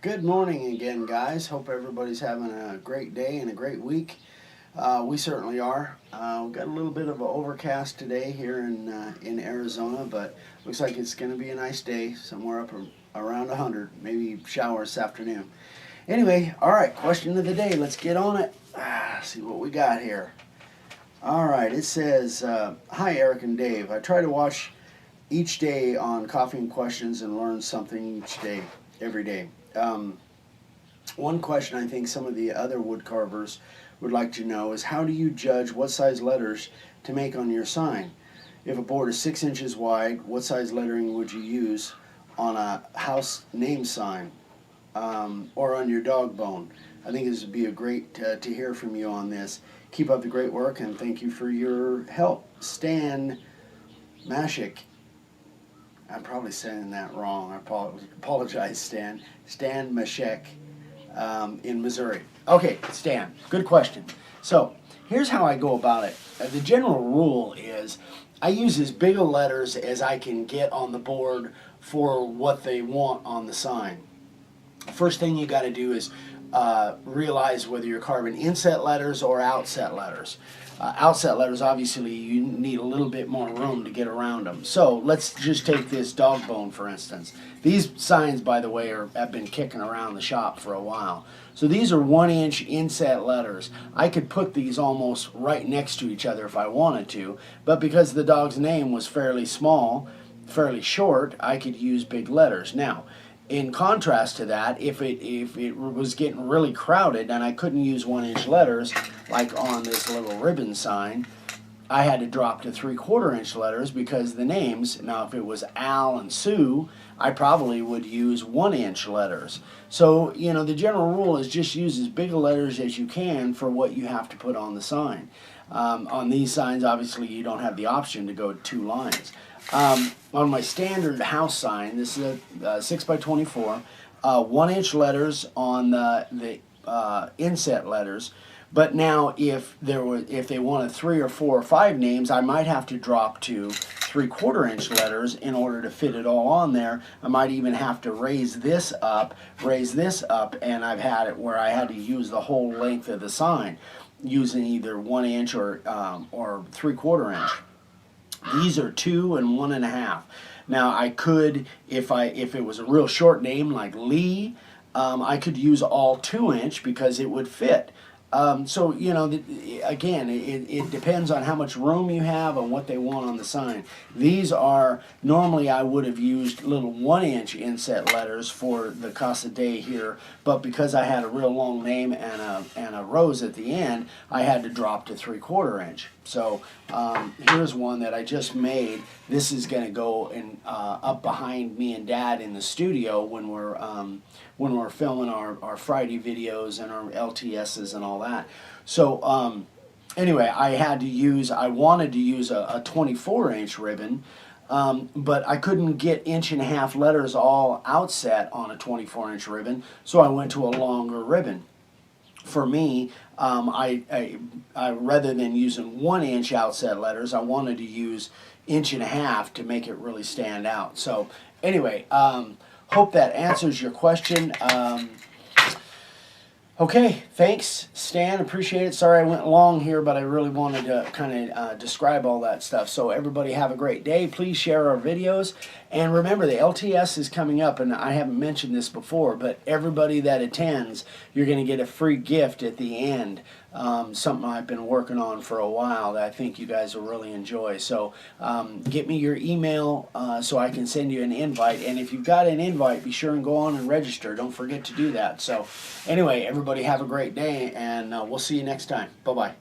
Good morning again, guys. Hope everybody's having a great day and a great week. We certainly are. We've got a little bit of an overcast today here in Arizona, but looks like it's going to be a nice day, somewhere up around 100, maybe showers this afternoon. Anyway, all right, question of the day. Let's get on it. See what we got here. All right, it says, Hi, Eric and Dave. I try to watch each day on Coffee and Questions and learn something each day, every day. One question I think some of the other wood carvers would like to know is, how do you judge what size letters to make on your sign? If a board is 6 inches wide, what size lettering would you use on a house name sign, or on your dog bone? I think this would be a great to hear from you on this. Keep up the great work, and thank you for your help. Stan Mashik. I'm probably saying that wrong. I apologize, Stan. Stan Mashek in Missouri. Okay, Stan, good question. So here's how I go about it. The general rule is I use as big a letters as I can get on the board for what they want on the sign. First thing you got to do is realize whether you're carving inset letters or outset letters. Outset letters, obviously, you need a little bit more room to get around them. So let's just take this dog bone, for instance. These signs, by the way, have been kicking around the shop for a while. So these are 1-inch inset letters. I could put these almost right next to each other if I wanted to, but because the dog's name was fairly small, fairly short, I could use big letters. Now, in contrast to that, if it was getting really crowded and I couldn't use 1-inch letters, like on this little ribbon sign, I had to drop to 3/4-inch letters because the names, now if it was Al and Sue, I probably would use 1-inch letters. So, you know, the general rule is just use as big a letters as you can for what you have to put on the sign. On these signs, obviously, you don't have the option to go 2 lines. On my standard house sign, this is a 6x24, 1-inch letters on the inset letters. But now, if they wanted 3 or 4 or 5 names, I might have to drop to 3/4-inch letters in order to fit it all on there. I might even have to raise this up, and I've had it where I had to use the whole length of the sign, using either 1-inch or 3/4-inch. These are 2 and 1.5. Now I could, if it was a real short name like Lee, I could use all 2-inch because it would fit. So, you know, again, it depends on how much room you have and what they want on the sign. These are, normally I would have used little 1-inch inset letters for the Casa de here, but because I had a real long name and a rose at the end, I had to drop to 3/4-inch. So here's one that I just made. This is going to go up behind me and Dad in the studio when we're filming our Friday videos and our LTSs and all that. So anyway, I wanted to use a 24-inch ribbon, but I couldn't get 1.5-inch letters all outset on a 24-inch ribbon, so I went to a longer ribbon. For me, I rather than using 1-inch outset letters, I wanted to use 1.5 inches to make it really stand out. So anyway, hope that answers your question. Okay, thanks, Stan. Appreciate it. Sorry I went long here, but I really wanted to kind of describe all that stuff. So everybody have a great day. Please share our videos. And remember, the LTS is coming up, and I haven't mentioned this before, but everybody that attends, you're going to get a free gift at the end. Something I've been working on for a while that I think you guys will really enjoy. So get me your email so I can send you an invite. And if you've got an invite, be sure and go on and register. Don't forget to do that. So anyway, everybody have a great day, and we'll see you next time. Bye-bye.